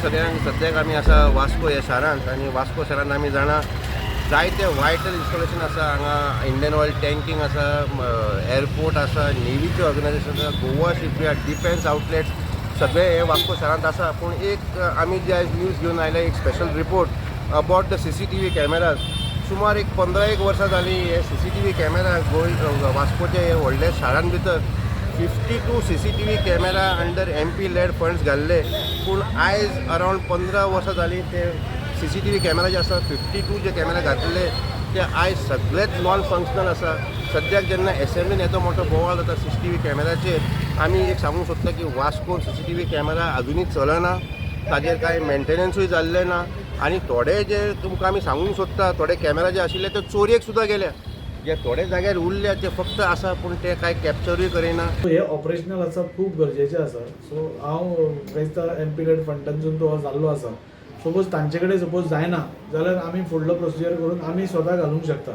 सगळ्यांक सद्याक आमी आसा वास्को ह्या शारांत आनी वास्को शारांत आमी जाणा जायते वायटल इन्स्टॉलेशन आसा हांगा इंडियन ऑयल टँकींग आसा एअरपोर्ट आसा नेवीचे ऑर्गनायजेशन आसा गोवा शिपयार्ड डिफेन्स आउटलेट्स सगळे हे वास्को शारांत आसा पूण एक आमी जे आयज न्यूज घेवन आयले एक special report about the CCTV cameras सुमार एक 15 वर्सां जालीं हे CCTV कॅमेरा वास्कोचे हे व्हडले शारांत भितर 52 CCTV camera under MP LAD funds घाल्ले पूण आयज अरावंड 15 वर्सां जालीं ते CCTV कॅमेरा जे आसा 52 जे कॅमेरा घातले ते आयज सगळेच नॉन फंक्शनल आसा. सद्याक जेन्ना एसेंब्लीन येतो मोठो बोवाळ जाता CCTV कॅमेराचेर आमी एक सांगूंक सोदता की वास्को CCTV कॅमेरा अजुनूय चलना ताजेर कांय मेंटेनन्सूय जाल्लें ना आनी थोडे जे तुमकां आमी सांगूंक सोदता थोडे कॅमेरा जे आशिल्ले ते चोरयेक सुद्दां गेल्या जे थोडे जाग्यार उरल्या ते फक्त आसा पूण ते कांय कॅप्चरूय करिना. हे ऑपरेशनल आसप खूब गरजेचें आसा. सो हांव दिसता MP लेड फंडांतसून तो जाल्लो आसा. सपोज तांचे कडेन सपोज जायना जाल्यार आमी फुडलो प्रोसिजर करून आमी स्वता घालूंक शकता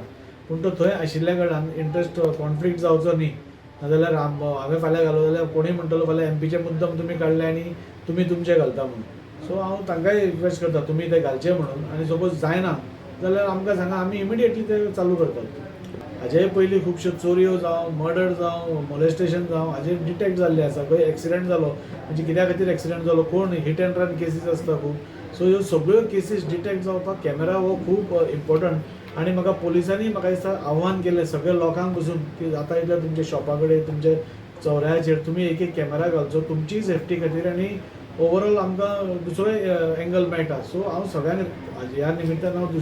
पूण तो थंय आशिल्ल्या कारणान इंट्रस्ट कॉन्फ्लिक्ट जावचो न्ही नाजाल्यार हांवें फाल्यां घालो जाल्यार कोणूय म्हणटलो फाल्यां MPचे मुद्दम तुमी काडले आनी तुमी तुमचे घालता म्हणून. सो हांव तांकांय रिक्वेस्ट करता तुमी ते घालचे म्हणून आनी सपोज जायना जाल्यार आमकां सांगा आमी इमिडिएटली ते चालू करतात. हाजे पयलीं खुबश्यो चोरयो जावं मर्डर जावं मोलेस्टेशन जावं हाजे डिटेक्ट जाल्ले आसा. खंय एक्सिडेंट जालो म्हणजे कित्या खातीर एक्सिडेंट जालो कोण हिट एंड रन केसीस आसता खूब. सो ह्यो सगळ्यो केसीस डिटेक्ट जावपाक कॅमेरा हो खूब इम्पॉर्टंट आनी म्हाका पुलिसांनी म्हाका दिसता आव्हान केलें सगळ्या लोकांक बसून की जाता तितल्या तुमच्या शॉपा कडेन तुमच्या चौऱ्याचेर तुमी एक एक कॅमेरा घालचो तुमची सेफ्टी खातीर आनी ओवरऑल आमकां दुसरोय एंगल मेळटा. सो हांव सगळ्यांक ह्या निमित्तान हांव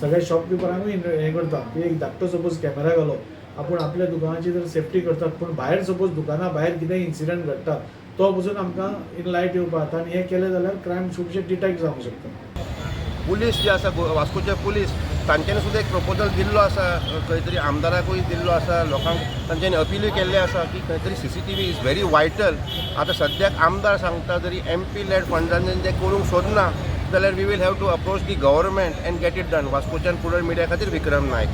सगळ्या शॉपकिपरांकूय हें करता की एक धाकटो सपोज कॅमेरा घालो आपूण आपल्या दुकानाची जर सेफ्टी करतात पूण भायर सपोज दुकाना भायर कितेंय इन्सिडंट घडटा तो पसून आमकां इन लायट येवपा जाता आनी हें केलें जाल्यार क्रायम खुबशे डिटेक्ट जावंक शकता. पुलीस जे आसा वास्कोचे पुलीस तांच्यांनी सुद्दां एक प्रपोजल दिल्लो आसा खंय तरी आमदाराकूय दिल्लो आसा लोकांक तांच्यांनी अपीलूय केल्लें आसा की खंय तरी CCTV इज व्हेरी वायटल. आतां सद्याक आमदार सांगता जरी MP लेड फंडांनी ते करूंक सोदना जाल्यार we will have to approach the government and get it done. वास्कोच्यान पुढे मिडिया खातीर विक्रम नायक.